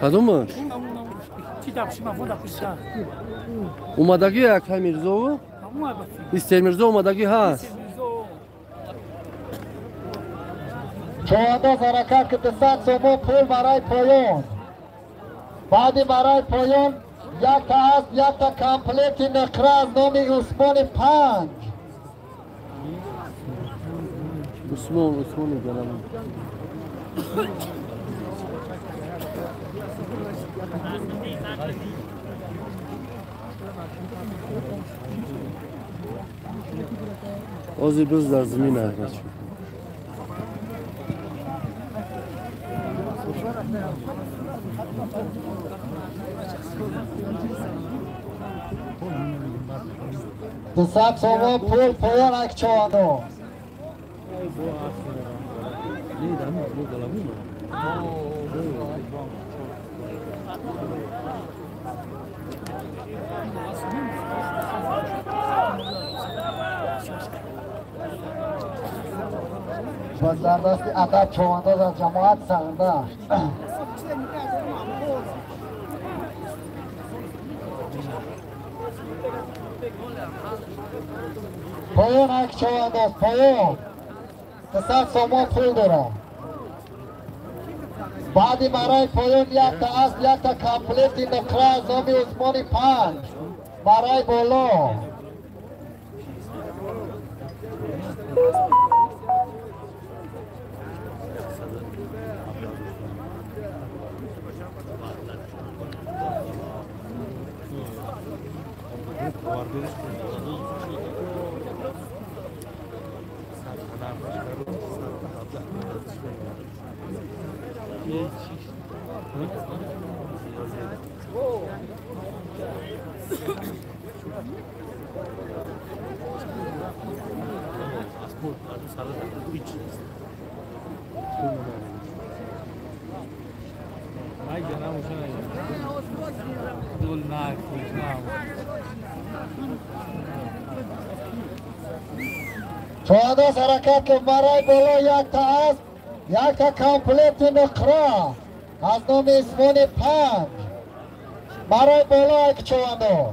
کدومش؟ اومدگی یک میرزا استر میرزا اومدگی هست. چهارده حرکت که 200 سومو پول برای پایان. بعدی برای پایان یک تا است، یک تا کامپلیت نقره از نام عثمان 5. عثمان گلم. آزی روز در زمین هست. دوصد سوم پول پایان یک چهارده. باز در دست عدد چهارده در جماعت سرنده. پایان یک چهارده پایان 200 سوم پول داره. بعدی برای پایان یک تا است، یک تا کامپلیت نقره از نام عثمان 5 برای بالا. چهارده حرکت که برای بالا یک تا است، یک تا کامپلیت نقره از نام عثمان 5 برای بالا یک چهارده.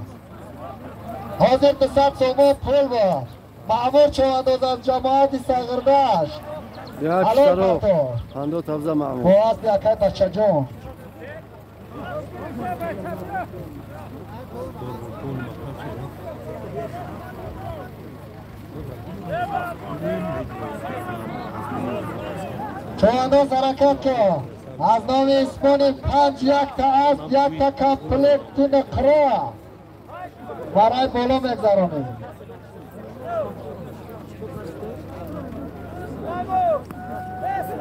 حاضر 200 سوم پول باش. معمور چهارده از جماعت ساغردش. یک شرف 50 تبزه معمور. باز یکی بچه جون. چهارده حرکت که از نام عثمان 5 یک تا است، یک تا کامپلیت نقره برای بالا میگذرانیم.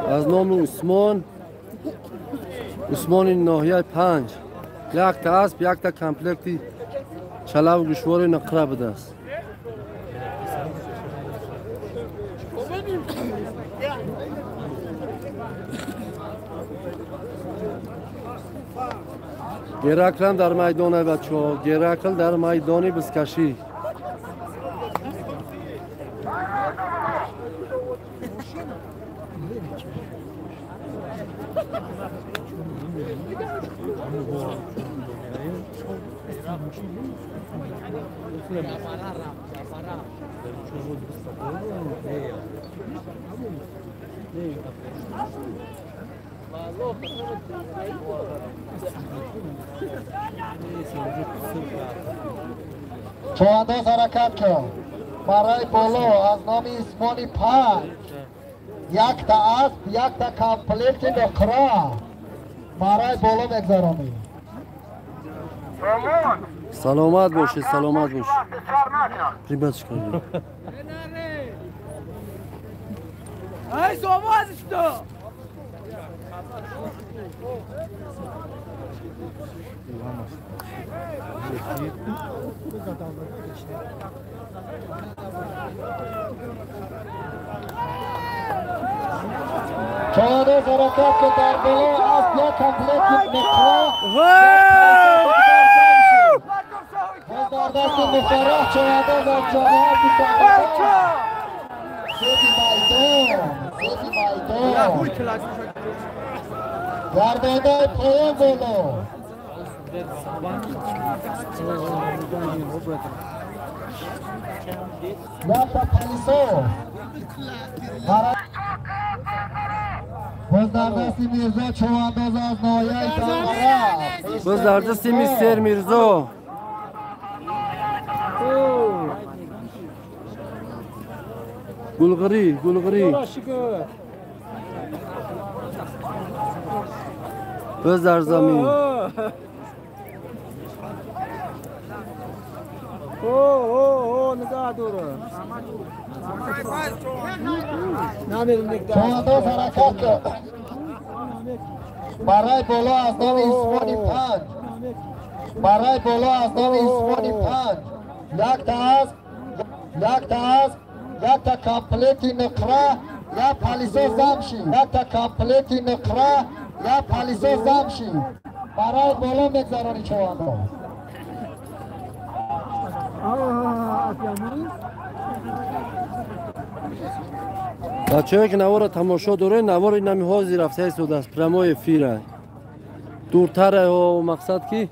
از نام عثمان ناحیه 5 یک تا است، یک تا کامپلیت چلاو گوشوار نقره بده است. گرکل در میدان بچه ها، گرکل در میدان بزکشی. چهارده حرکت که برای بالا از نام عثمان 5 یک تا است، یک تا کامپلیت نقره برای بالا میگذرانیم. سلامت باشی، سلامت باشی. ریبت کردی. ای سوماز تو. چهارده حرکت که در بالا است، یک کامپلیت نقره باز در دست مفرح چهارده در جماعت سیدی میدان گردنده پایان بولو یاتا پالیسو باز در دست میرزا چوانداز از نایه کامرا باز در دست میستر میرزا گلغری باز در زمین نگاه دوره چوانداز حرکت کرد برای بالا از نام عثمانی 5 برای بالا از نام عثمانی 5 یک تا از یک تا کامپلیتی نقره یا پالیسو زمشی یک تا کامپلیتی نقره یا پالیسو زمشی برای بالا میگذرانی چوانداز بچه‌ای که نوار تماشا داره نوار این نمی حاضی رفته سود است پرمای فیره دورتر و مقصد کی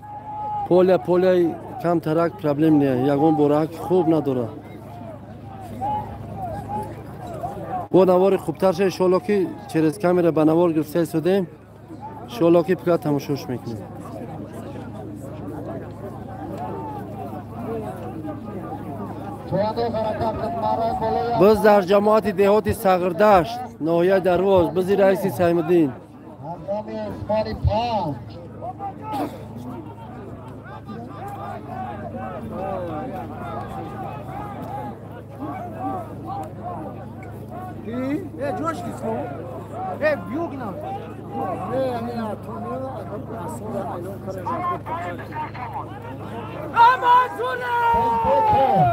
پوله کم ترک پرابلم نیه یگون برک خوب نداره با نوار خوبتر شه انشالله که چرز کامera به نوار گرفته سودیم انشالله که پکا تماشاش میکنیم باز در جماعت دهات صغردشت ناحیه درواز بازی رئیس سیم الدین Amazona!